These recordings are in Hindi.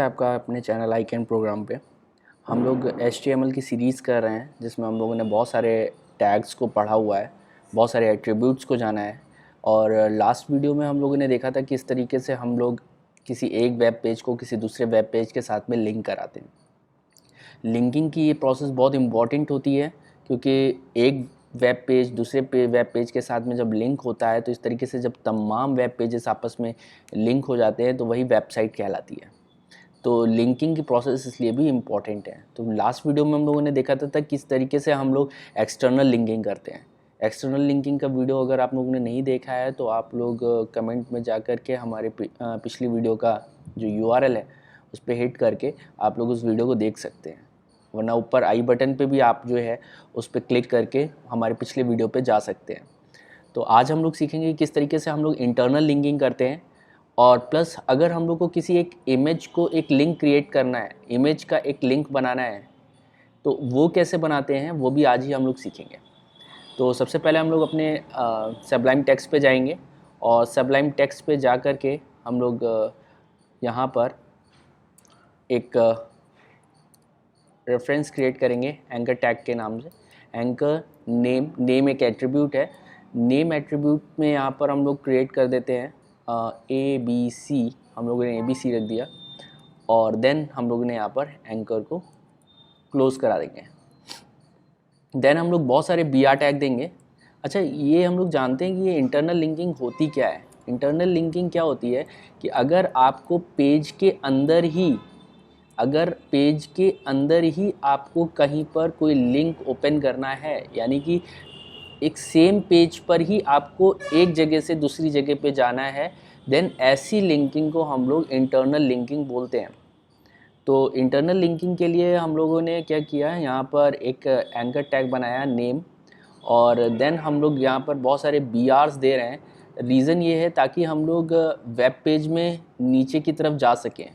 आपका अपने चैनल आई कैन प्रोग्राम पे हम लोग HTML की सीरीज़ कर रहे हैं, जिसमें हम लोगों ने बहुत सारे टैग्स को पढ़ा हुआ है, बहुत सारे एट्रीब्यूट्स को जाना है। और लास्ट वीडियो में हम लोगों ने देखा था कि इस तरीके से हम लोग किसी एक वेब पेज को किसी दूसरे वेब पेज के साथ में लिंक कराते हैं। लिंकिंग की ये प्रोसेस बहुत इम्पॉर्टेंट होती है, क्योंकि एक वेब पेज दूसरे वेब पेज के साथ में जब लिंक होता है तो इस तरीके से जब तमाम वेब पेजेस आपस में लिंक हो जाते हैं तो वही वेबसाइट कहलाती है। तो लिंकिंग की प्रोसेस इसलिए भी इम्पॉर्टेंट है। तो लास्ट वीडियो में हम लोगों ने देखा था किस तरीके से हम लोग एक्सटर्नल लिंकिंग करते हैं। एक्सटर्नल लिंकिंग का वीडियो अगर आप लोगों ने नहीं देखा है तो आप लोग कमेंट में जा कर के हमारे पिछली वीडियो का जो URL है उस पर हिट करके आप लोग उस वीडियो को देख सकते हैं, वरना ऊपर आई बटन पे भी आप जो है उस पर क्लिक करके हमारे पिछले वीडियो पे जा सकते हैं। तो आज हम लोग सीखेंगे किस तरीके से हम लोग इंटरनल लिंकिंग करते हैं, और प्लस अगर हम लोग को किसी एक इमेज को एक लिंक क्रिएट करना है, इमेज का एक लिंक बनाना है, तो वो कैसे बनाते हैं वो भी आज ही हम लोग सीखेंगे। तो सबसे पहले हम लोग अपने सबलाइम टेक्स्ट पे जाएंगे, और सबलाइम टेक्स्ट पे जा कर के हम लोग यहाँ पर एक रेफरेंस क्रिएट करेंगे एंकर टैग के नाम से। एंकर नेम एक एट्रीब्यूट है। नेम एट्रीब्यूट में यहाँ पर हम लोग क्रिएट कर देते हैं ABC, हम लोगों ने ABC रख दिया, और देन हम लोगों ने यहाँ पर एंकर को क्लोज करा देंगे। देन हम लोग बहुत सारे BR टैग देंगे। अच्छा, ये हम लोग जानते हैं कि ये इंटरनल लिंकिंग होती क्या है। इंटरनल लिंकिंग क्या होती है कि अगर आपको पेज के अंदर ही आपको कहीं पर कोई लिंक ओपन करना है, यानी कि एक सेम पेज पर ही आपको एक जगह से दूसरी जगह पे जाना है, देन ऐसी लिंकिंग को हम लोग इंटरनल लिंकिंग बोलते हैं। तो इंटरनल लिंकिंग के लिए हम लोगों ने क्या किया, यहाँ पर एक एंकर टैग बनाया नेम, और देन हम लोग यहाँ पर बहुत सारे BRs दे रहे हैं। रीज़न ये है ताकि हम लोग वेब पेज में नीचे की तरफ जा सकें,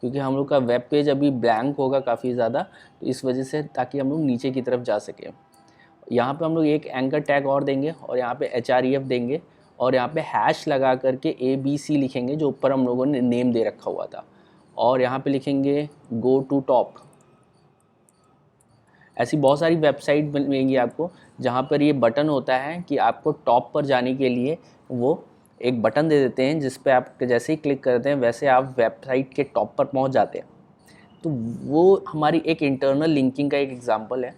क्योंकि हम लोग का वेब पेज अभी ब्लैंक होगा काफ़ी ज़्यादा, तो इस वजह से ताकि हम लोग नीचे की तरफ जा सकें। यहाँ पे हम लोग एक एंकर टैग और देंगे, और यहाँ पे HREF देंगे, और यहाँ पे हैश लगा करके ABC लिखेंगे जो ऊपर हम लोगों ने नेम दे रखा हुआ था, और यहाँ पे लिखेंगे गो टू टॉप। ऐसी बहुत सारी वेबसाइट मिलेंगी आपको जहाँ पर ये बटन होता है कि आपको टॉप पर जाने के लिए वो एक बटन दे देते हैं, जिस पे आप जैसे ही क्लिक करते हैं वैसे आप वेबसाइट के टॉप पर पहुँच जाते हैं। तो वो हमारी एक इंटरनल लिंकिंग का एक एग्जांपल है।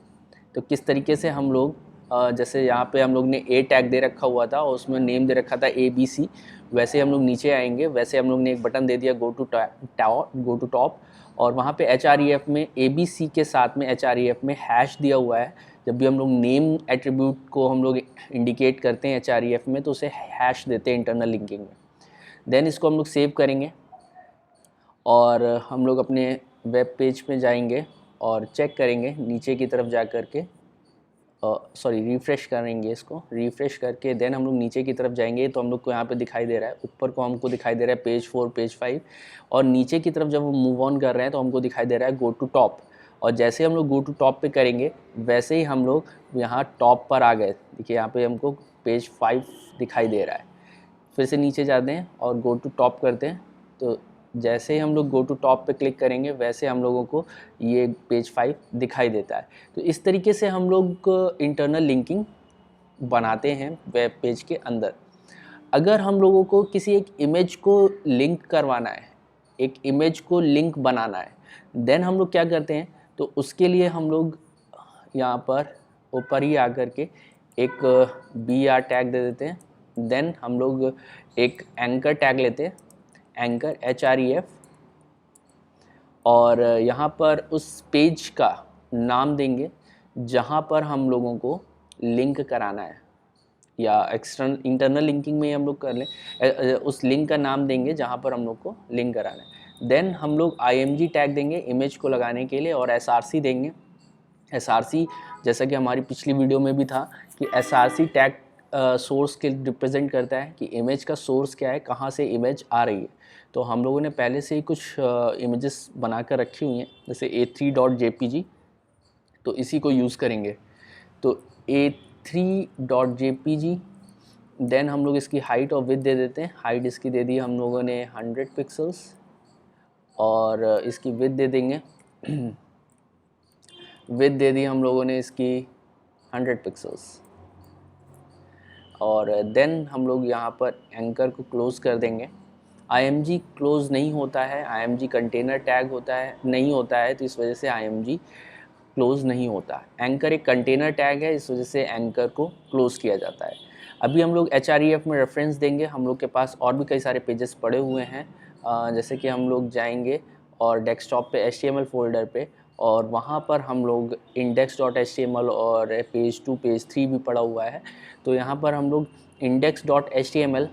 तो किस तरीके से हम लोग जैसे यहाँ पे हम लोग ने A टैग दे रखा हुआ था और उसमें नेम दे रखा था ABC, वैसे हम लोग नीचे आएंगे, वैसे हम लोग ने एक बटन दे दिया गो टू टॉप, और वहाँ पे HREF में ABC के साथ में HREF में हैश दिया हुआ है। जब भी हम लोग नेम एट्रीब्यूट को हम लोग इंडिकेट करते हैं HREF में तो उसे हैश देते हैं इंटरनल लिंकिंग में। देन इसको हम लोग सेव करेंगे, और हम लोग अपने वेब पेज में जाएंगे और चेक करेंगे नीचे की तरफ जा कर के, रिफ़्रेश करेंगे इसको, रिफ़्रेश करके देन हम लोग नीचे की तरफ जाएंगे तो हम लोग को यहाँ पे दिखाई दे रहा है, ऊपर को हमको दिखाई दे रहा है पेज 4 पेज 5, और नीचे की तरफ जब वो मूव ऑन कर रहे हैं तो हमको दिखाई दे रहा है गो टू टॉप। और जैसे हम लोग गो टू टॉप पे करेंगे वैसे ही हम लोग यहाँ टॉप पर आ गए। देखिए यहाँ पे हमको पेज 5 दिखाई दे रहा है। फिर से नीचे जाते हैं और गो टू टॉप करते हैं, तो जैसे ही हम लोग गो टू टॉप पे क्लिक करेंगे वैसे हम लोगों को ये पेज 5 दिखाई देता है। तो इस तरीके से हम लोग इंटरनल लिंकिंग बनाते हैं वेब पेज के अंदर। अगर हम लोगों को किसी एक इमेज को लिंक करवाना है, एक इमेज को लिंक बनाना है, देन हम लोग क्या करते हैं, तो उसके लिए हम लोग यहाँ पर ऊपर ही आकर के एक BR टैग दे देते हैं। देन हम लोग एक एंकर टैग लेते हैं, एंकर HREF, और यहाँ पर उस पेज का नाम देंगे जहाँ पर हम लोगों को लिंक कराना है, या इंटरनल लिंकिंग में हम लोग कर लें, उस लिंक का नाम देंगे जहाँ पर हम लोग को लिंक कराना है। देन हम लोग IMG टैग देंगे इमेज को लगाने के लिए, और SRC देंगे। SRC जैसा कि हमारी पिछली वीडियो में भी था कि SRC टैग सोर्स के रिप्रेजेंट करता है कि इमेज का सोर्स क्या है, कहाँ से इमेज आ रही है। तो हम लोगों ने पहले से ही कुछ इमेजेस बना कर रखी हुई हैं, जैसे A3.jpg, तो इसी को यूज़ करेंगे। तो A3.jpg, देन हम लोग इसकी हाइट और विड्थ दे देते हैं। हाइट इसकी दे दी हम लोगों ने 100 पिक्सल्स, और इसकी विड्थ दे देंगे विड्थ दे दी हम लोगों ने इसकी 100 पिक्सल्स। और देन हम लोग यहाँ पर एंकर को क्लोज़ कर देंगे। IMG क्लोज़ नहीं होता है, IMG कंटेनर टैग होता है, नहीं होता है, तो इस वजह से IMG क्लोज़ नहीं होता। एंकर एक कंटेनर टैग है, इस वजह से एंकर को क्लोज़ किया जाता है। अभी हम लोग HREF में रेफरेंस देंगे। हम लोग के पास और भी कई सारे पेजेस पड़े हुए हैं, जैसे कि हम लोग जाएंगे और डेस्कटॉप पे HTML फोल्डर पे, और वहाँ पर हम लोग index.html और पेज 2 पेज 3 भी पड़ा हुआ है। तो यहाँ पर हम लोग index.html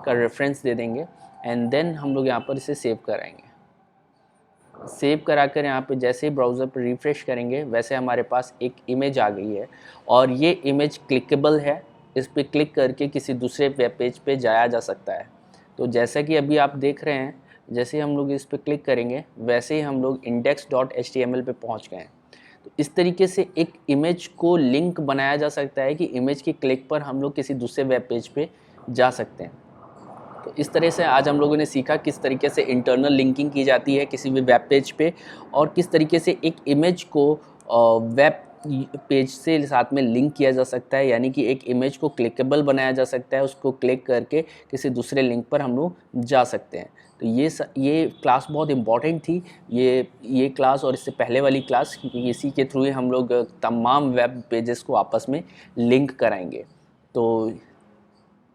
का रेफरेंस दे देंगे एंड देन हम लोग यहाँ पर इसे सेव कराएंगे। सेव करा कर यहाँ पे जैसे ही ब्राउज़र पर रिफ़्रेश करेंगे वैसे हमारे पास एक इमेज आ गई है और ये इमेज क्लिकेबल है। इस पर क्लिक करके किसी दूसरे वेब पेज पे जाया जा सकता है। तो जैसा कि अभी आप देख रहे हैं, जैसे ही हम लोग इस पर क्लिक करेंगे वैसे ही हम लोग index.html पे पहुँच गए हैं। तो इस तरीके से एक इमेज को लिंक बनाया जा सकता है कि इमेज के क्लिक पर हम लोग किसी दूसरे वेब पेज पे जा सकते हैं। तो इस तरह से आज हम लोगों ने सीखा किस तरीके से इंटरनल लिंकिंग की जाती है किसी भी वेब पेज पे, और किस तरीके से एक इमेज को वेब पेज से साथ में लिंक किया जा सकता है, यानी कि एक इमेज को क्लिकेबल बनाया जा सकता है, उसको क्लिक करके किसी दूसरे लिंक पर हम लोग जा सकते हैं। तो ये क्लास बहुत इम्पॉर्टेंट थी, ये क्लास और इससे पहले वाली क्लास, क्योंकि इसी के थ्रू ही हम लोग तमाम वेब पेजेस को आपस में लिंक कराएंगे। तो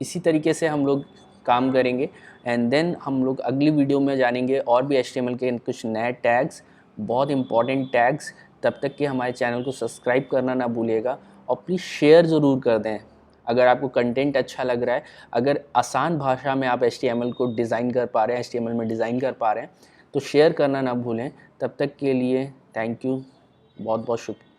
इसी तरीके से हम लोग काम करेंगे एंड देन हम लोग अगली वीडियो में जानेंगे और भी HTML के कुछ नए टैग्स, बहुत इंपॉर्टेंट टैग्स। तब तक कि हमारे चैनल को सब्सक्राइब करना ना भूलिएगा और प्लीज़ शेयर ज़रूर कर दें अगर आपको कंटेंट अच्छा लग रहा है। अगर आसान भाषा में आप HTML को डिज़ाइन कर पा रहे हैं, HTML में डिज़ाइन कर पा रहे हैं, तो शेयर करना ना भूलें। तब तक के लिए थैंक यू, बहुत बहुत शुक्रिया।